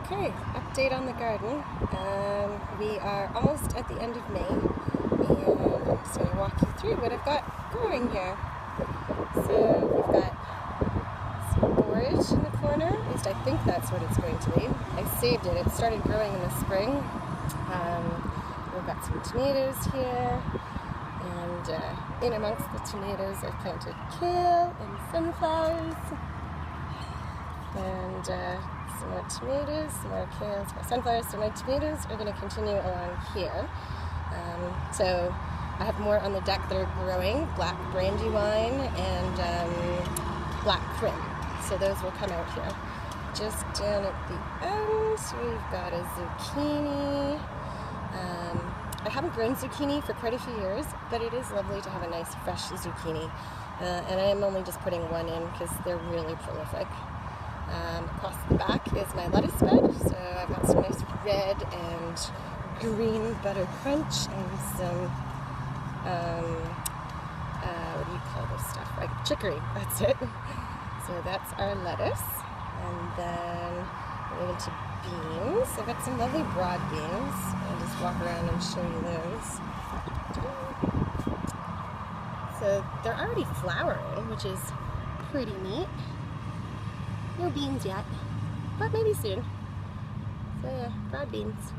Okay, update on the garden. We are almost at the end of May, and I'm just going to walk you through what I've got growing here. So we've got some borage in the corner, at least I think that's what it's going to be. I saved it, it started growing in the spring. We've got some tomatoes here, and in amongst the tomatoes I've planted kale and sunflowers, and some more tomatoes, some more kale, some more sunflowers. So my tomatoes are going to continue along here. So I have more on the deck that are growing, black brandywine and black prim. So those will come out here. Just down at the end, we've got a zucchini. I haven't grown zucchini for quite a few years, but it is lovely to have a nice fresh zucchini. And I am only just putting one in because they're really prolific. Across the back is my lettuce bed, so I've got some nice red and green butter crunch and some, what do you call this stuff? Like chicory, that's it. So that's our lettuce. And then moving into beans. I've got some lovely broad beans. I'll just walk around and show you those. So they're already flowering, which is pretty neat. No beans yet, but maybe soon. So yeah, broad beans.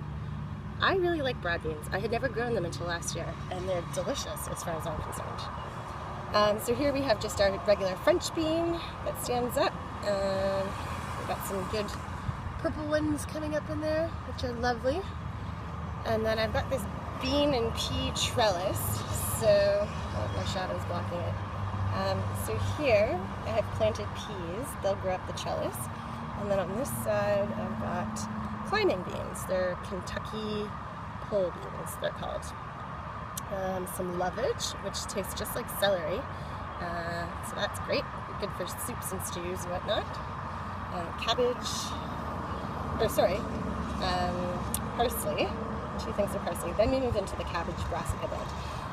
I really like broad beans. I had never grown them until last year, and they're delicious as far as I'm concerned. So here we have just our regular French bean that stands up. We've got some good purple ones coming up in there, which are lovely. And then I've got this bean and pea trellis, so my shadow's blocking it. So here I have planted peas. They'll grow up the trellis. And then on this side I've got climbing beans. They're Kentucky pole beans, they're called. Some lovage, which tastes just like celery. So that's great. Good for soups and stews and whatnot. Cabbage, parsley. 2 things of parsley. Then we move into the cabbage brassica bed.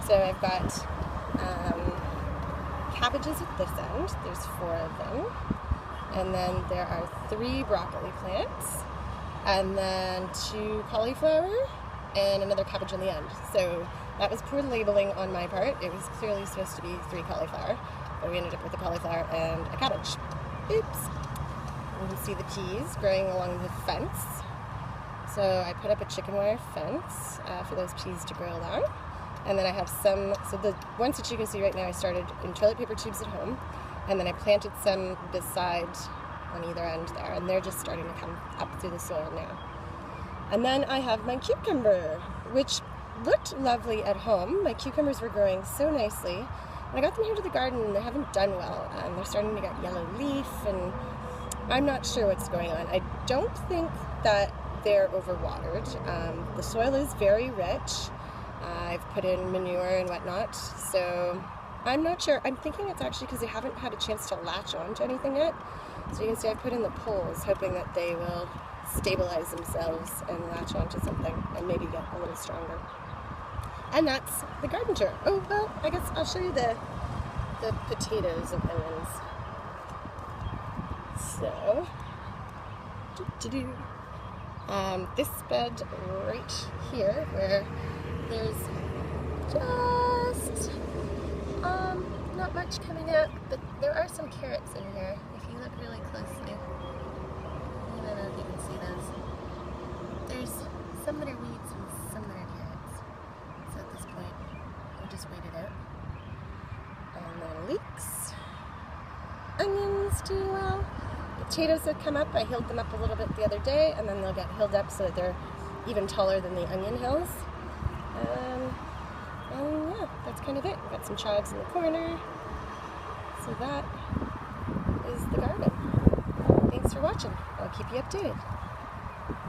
So I've got cabbages at this end. There's 4 of them. And then there are 3 broccoli plants. And then 2 cauliflower and another cabbage on the end. So that was poor labeling on my part. It was clearly supposed to be 3 cauliflower, but we ended up with a cauliflower and a cabbage. Oops. You can see the peas growing along the fence. So I put up a chicken wire fence for those peas to grow along. And then I have some, so the ones that you can see right now I started in toilet paper tubes at home, and then I planted some beside on either end there, and they're just starting to come up through the soil now. And then I have my cucumber, which looked lovely at home. My cucumbers were growing so nicely. And I got them here to the garden and they haven't done well. They're starting to get yellow leaf, and I'm not sure what's going on. I don't think that they're overwatered. The soil is very rich. I've put in manure and whatnot, so I'm not sure. I'm thinking it's actually because they haven't had a chance to latch on to anything yet. So you can see I put in the poles, hoping that they will stabilize themselves and latch onto something and maybe get a little stronger. And that's the garden tour. Oh, well, I guess I'll show you the potatoes and onions. So, this bed right here, where there's just not much coming out, but there are some carrots in here if you look really closely. I don't know if you can see those. There's some that are weeds and some that are carrots. So at this point, we'll just wait it out. And then leeks. Onions doing well. Potatoes have come up. I healed them up a little bit the other day, and then they'll get healed up so that they're even taller than the onion hills. And yeah, that's kind of it. We've got some chives in the corner. So that is the garden. Thanks for watching. I'll keep you updated.